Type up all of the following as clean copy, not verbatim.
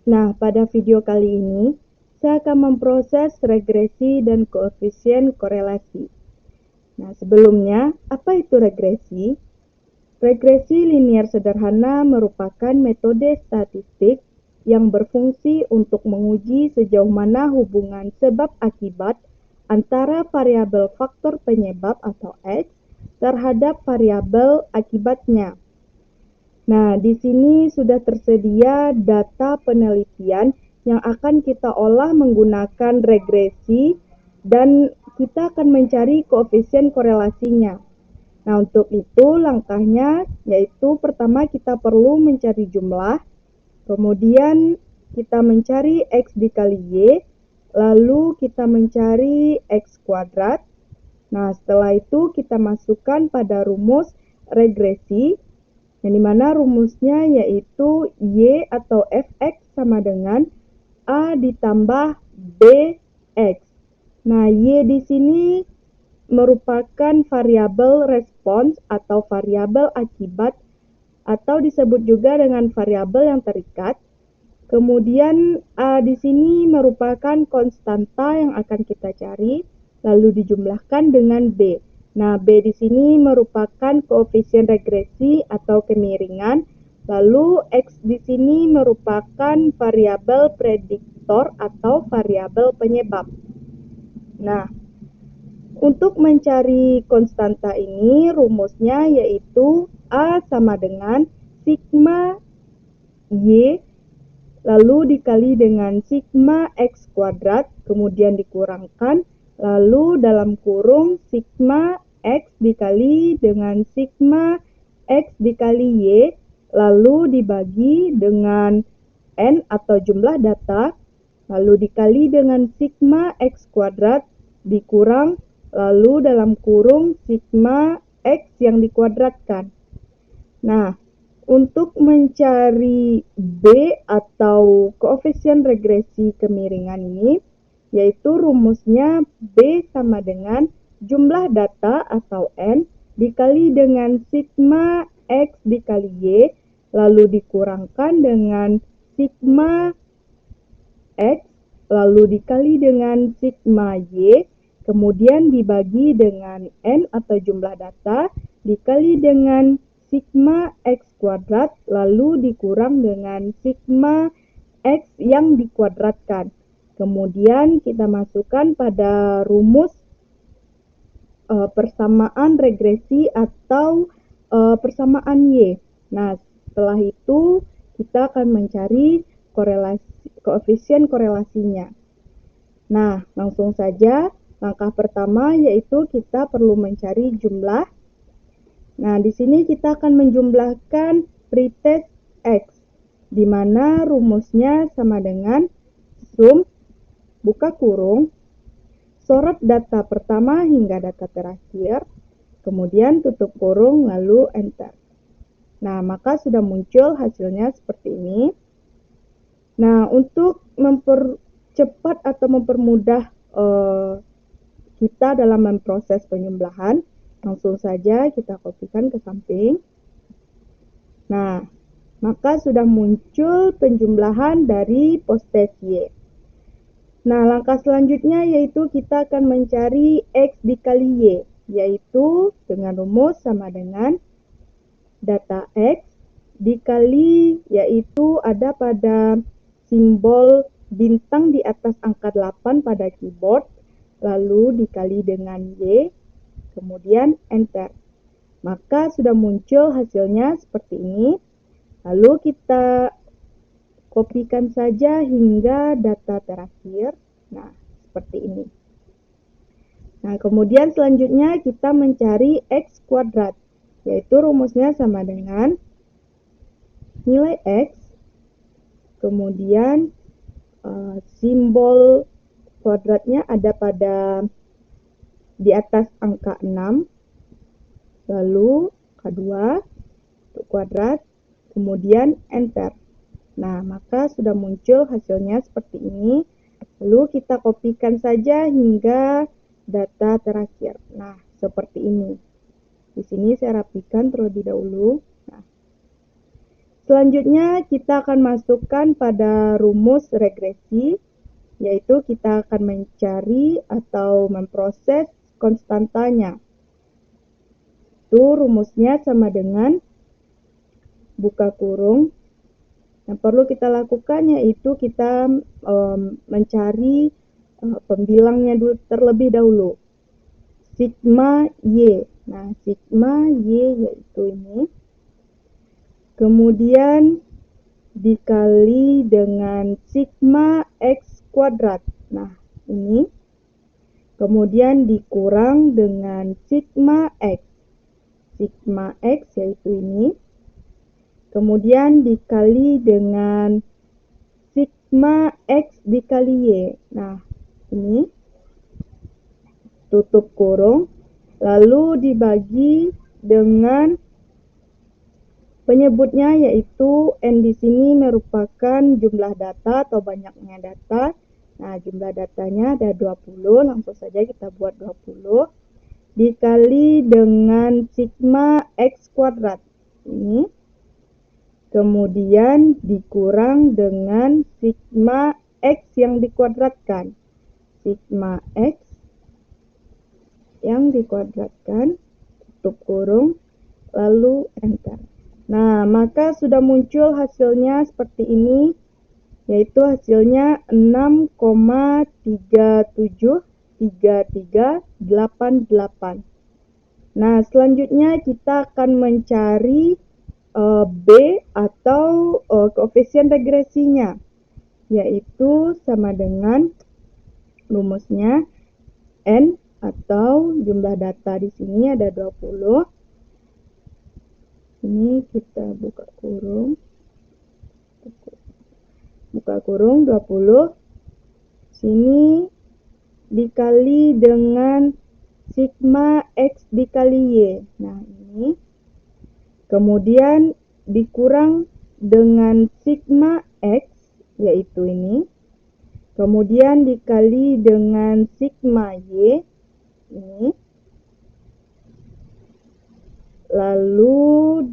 Nah, pada video kali ini, saya akan memproses regresi dan koefisien korelasi. Nah, sebelumnya, apa itu regresi? Regresi linier sederhana merupakan metode statistik yang berfungsi untuk menguji sejauh mana hubungan sebab-akibat antara variabel faktor penyebab atau X terhadap variabel akibatnya. Nah, di sini sudah tersedia data penelitian yang akan kita olah menggunakan regresi dan kita akan mencari koefisien korelasinya. Nah, untuk itu langkahnya yaitu pertama kita perlu mencari jumlah, kemudian kita mencari X dikali Y, lalu kita mencari X kuadrat. Nah, setelah itu kita masukkan pada rumus regresi, yang dimana rumusnya yaitu Y atau Fx sama dengan A ditambah Bx. Nah, Y di sini merupakan variabel respons atau variabel akibat atau disebut juga dengan variabel yang terikat. Kemudian A di sini merupakan konstanta yang akan kita cari lalu dijumlahkan dengan B. Nah, B di sini merupakan koefisien regresi atau kemiringan. Lalu X di sini merupakan variabel prediktor atau variabel penyebab. Nah, untuk mencari konstanta ini rumusnya yaitu A sama dengan sigma Y lalu dikali dengan sigma X kuadrat kemudian dikurangkan lalu dalam kurung sigma X dikali dengan sigma X dikali Y lalu dibagi dengan N atau jumlah data lalu dikali dengan sigma X kuadrat dikurang lalu dalam kurung sigma X yang dikuadratkan. Nah, untuk mencari B atau koefisien regresi kemiringan ini, yaitu rumusnya B sama dengan jumlah data atau N dikali dengan sigma X dikali Y, lalu dikurangkan dengan sigma X, lalu dikali dengan sigma Y, kemudian dibagi dengan N atau jumlah data, dikali dengan sigma X kuadrat, lalu dikurang dengan sigma X yang dikuadratkan. Kemudian kita masukkan pada rumus persamaan regresi atau persamaan Y. Nah, setelah itu kita akan mencari koefisien korelasinya. Nah, langsung saja. Langkah pertama yaitu kita perlu mencari jumlah. Nah, di sini kita akan menjumlahkan pretest X, di mana rumusnya sama dengan sum, buka kurung, sorot data pertama hingga data terakhir, kemudian tutup kurung, lalu enter. Nah, maka sudah muncul hasilnya seperti ini. Nah, untuk mempercepat atau mempermudah kita dalam memproses penjumlahan, langsung saja kita kopikan ke samping. Nah, maka sudah muncul penjumlahan dari postes Y. Nah, langkah selanjutnya yaitu kita akan mencari X dikali Y, yaitu dengan rumus sama dengan data X dikali, yaitu ada pada simbol bintang di atas angka 8 pada keyboard, lalu dikali dengan Y, kemudian enter. Maka sudah muncul hasilnya seperti ini. Lalu kita kopikan saja hingga data terakhir. Nah, seperti ini. Nah, kemudian selanjutnya kita mencari X kuadrat, yaitu rumusnya sama dengan nilai X, kemudian simbol kuadratnya ada pada di atas angka 6, lalu K2 untuk kuadrat, kemudian enter. Nah, maka sudah muncul hasilnya seperti ini. Lalu kita kopikan saja hingga data terakhir. Nah, seperti ini. Di sini saya rapikan terlebih dahulu. Nah, Selanjutnya kita akan masukkan pada rumus regresi, yaitu kita akan mencari atau memproses konstantanya. Itu rumusnya sama dengan buka kurung. Yang perlu kita lakukan yaitu kita mencari pembilangnya terlebih dahulu. Sigma Y. Nah, sigma Y yaitu ini. Kemudian dikali dengan sigma X kuadrat. Nah, ini. Kemudian dikurang dengan sigma X. Sigma X yaitu ini. Kemudian dikali dengan sigma X dikali Y. Nah, ini. Tutup kurung. Lalu dibagi dengan penyebutnya yaitu N di sini merupakan jumlah data atau banyaknya data. Nah, jumlah datanya ada 20, langsung saja kita buat 20. Dikali dengan sigma X kuadrat. Ini. Kemudian dikurang dengan sigma X yang dikuadratkan. Sigma X yang dikuadratkan, tutup kurung, lalu enter. Nah, maka sudah muncul hasilnya seperti ini, yaitu hasilnya 6,373388. Nah, selanjutnya kita akan mencari B atau koefisien regresinya, yaitu sama dengan rumusnya N atau jumlah data di sini ada 20. Ini kita buka kurung. Buka kurung 20. Sini dikali dengan sigma X dikali Y. Nah, ini. Kemudian dikurang dengan sigma X, yaitu ini. Kemudian dikali dengan sigma Y, ini. Lalu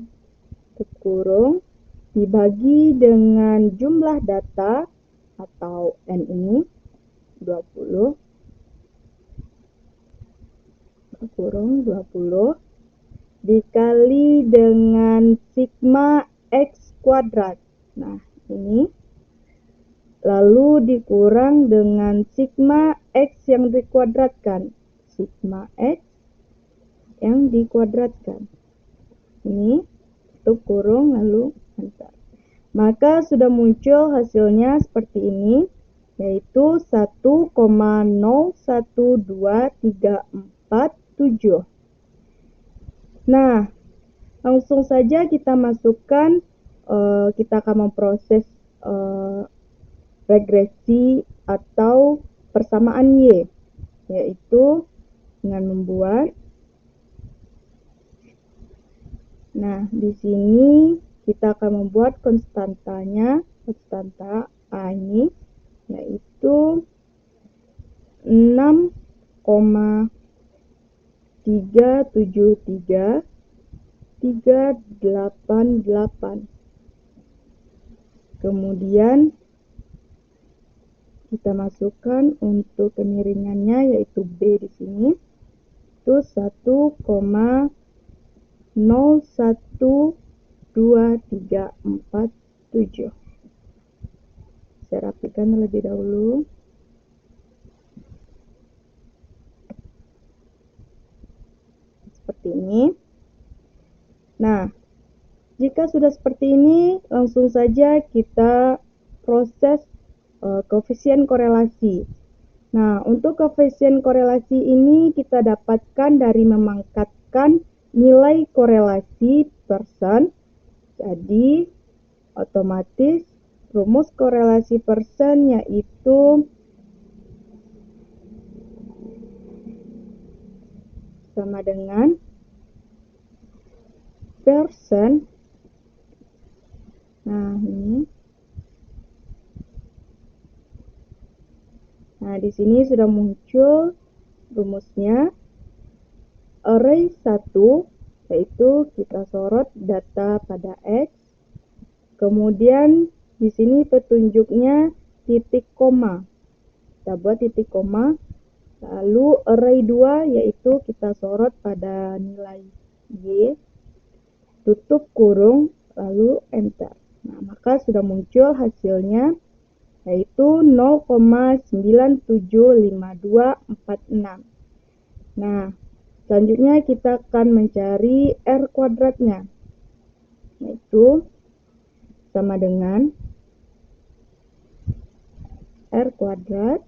kurung dibagi dengan jumlah data atau N ini 20. Kurung 20 dikali dengan sigma X kuadrat. Nah, ini. Lalu dikurang dengan sigma X yang dikuadratkan. Sigma X yang dikuadratkan. Ini, tutup kurung, lalu enter. Maka sudah muncul hasilnya seperti ini, yaitu 1,012347. Nah, langsung saja kita masukkan, kita akan memproses regresi atau persamaan Y, yaitu dengan membuat. Nah, di sini kita akan membuat konstantanya, konstanta A ini, yaitu 6,373388. Kemudian kita masukkan untuk kemiringannya yaitu B di sini. Itu 1,012347. Saya rapikan terlebih dahulu. Seperti ini. Nah, jika sudah seperti ini, langsung saja kita proses koefisien korelasi. Nah, untuk koefisien korelasi ini kita dapatkan dari memangkatkan nilai korelasi persen. Jadi, otomatis rumus korelasi persen yaitu sama dengan persen. Nah, ini. Nah, di sini sudah muncul rumusnya. Array 1, yaitu kita sorot data pada X. Kemudian di sini petunjuknya titik koma. Kita buat titik koma. Lalu array 2 yaitu kita sorot pada nilai Y, tutup kurung, lalu enter. Nah, maka sudah muncul hasilnya yaitu 0,975246. Nah, selanjutnya kita akan mencari R kuadratnya, yaitu sama dengan R kuadrat.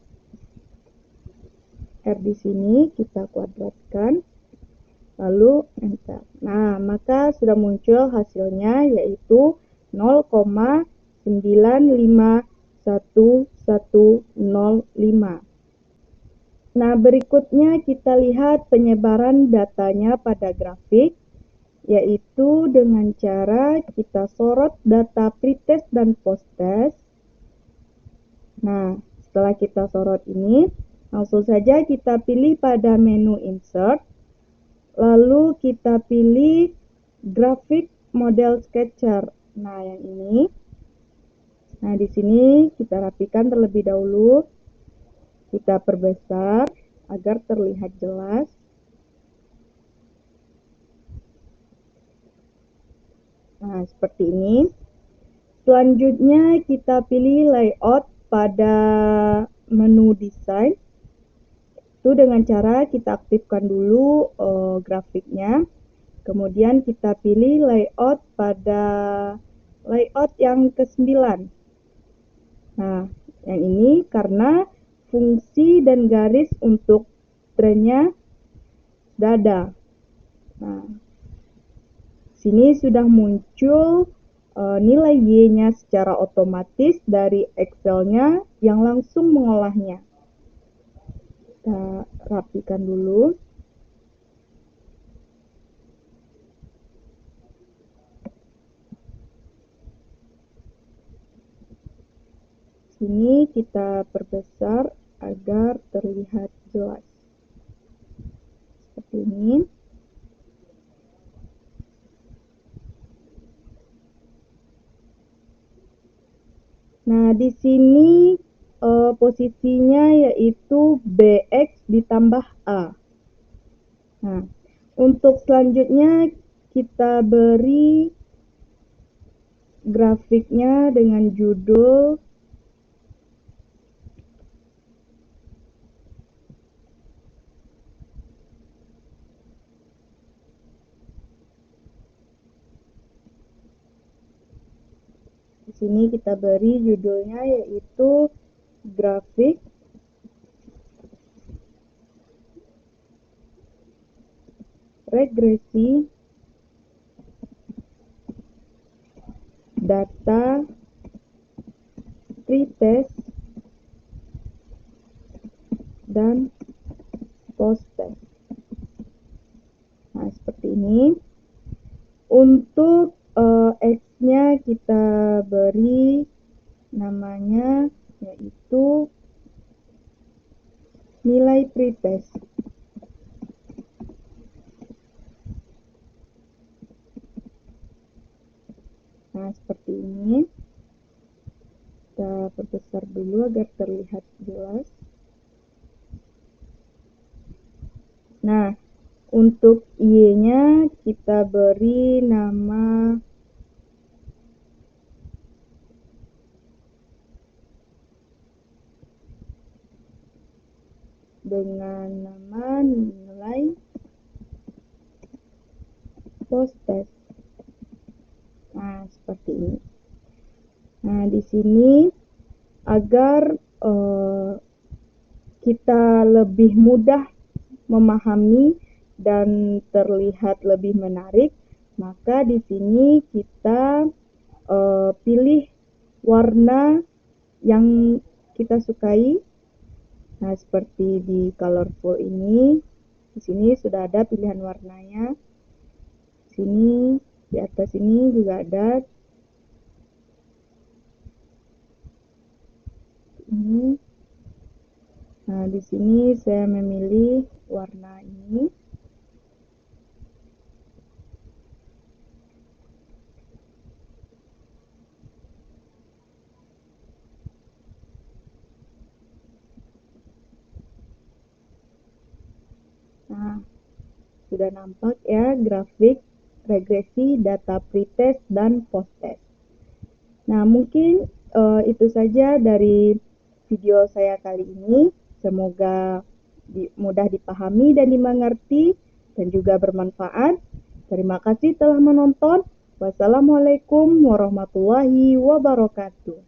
R di sini kita kuadratkan, lalu enter. Nah, maka sudah muncul hasilnya yaitu 0,951105. Nah, berikutnya kita lihat penyebaran datanya pada grafik, yaitu dengan cara kita sorot data pretest dan posttest. Nah, setelah kita sorot ini, langsung saja kita pilih pada menu insert, lalu kita pilih grafik model sketcher. Nah, yang ini. Nah, di sini kita rapikan terlebih dahulu. Kita perbesar agar terlihat jelas. Nah, seperti ini. Selanjutnya kita pilih layout pada menu desain. Itu dengan cara kita aktifkan dulu grafiknya. Kemudian kita pilih layout pada layout yang ke-9. Nah, yang ini karena fungsi dan garis untuk trennya sudah ada. Nah, sini sudah muncul nilai Y-nya secara otomatis dari Excel-nya yang langsung mengolahnya. Kita rapikan dulu. Sini kita perbesar agar terlihat jelas. Seperti ini. Nah, di sini posisinya yaitu BX ditambah A. Nah, untuk selanjutnya kita beri grafiknya dengan judul di sini kita beri judulnya yaitu grafik regresi data pretest dan posttest. Nah, seperti ini. Untuk X-nya kita beri namanya yaitu nilai pretest. Nah, seperti ini. Kita perbesar dulu agar terlihat jelas. Nah, untuk Y-nya kita beri nama dengan nama nilai posttest. Nah, seperti ini. Nah, di sini agar kita lebih mudah memahami dan terlihat lebih menarik, maka di sini kita pilih warna yang kita sukai. Nah, seperti di colorful ini, di sini sudah ada pilihan warnanya. Sini di atas ini juga ada. Ini. Nah, di sini saya memilih warna ini. sudah nampak ya grafik regresi data pretest dan posttest. Nah, mungkin itu saja dari video saya kali ini. Semoga mudah dipahami dan dimengerti dan juga bermanfaat. Terima kasih telah menonton. Wassalamualaikum warahmatullahi wabarakatuh.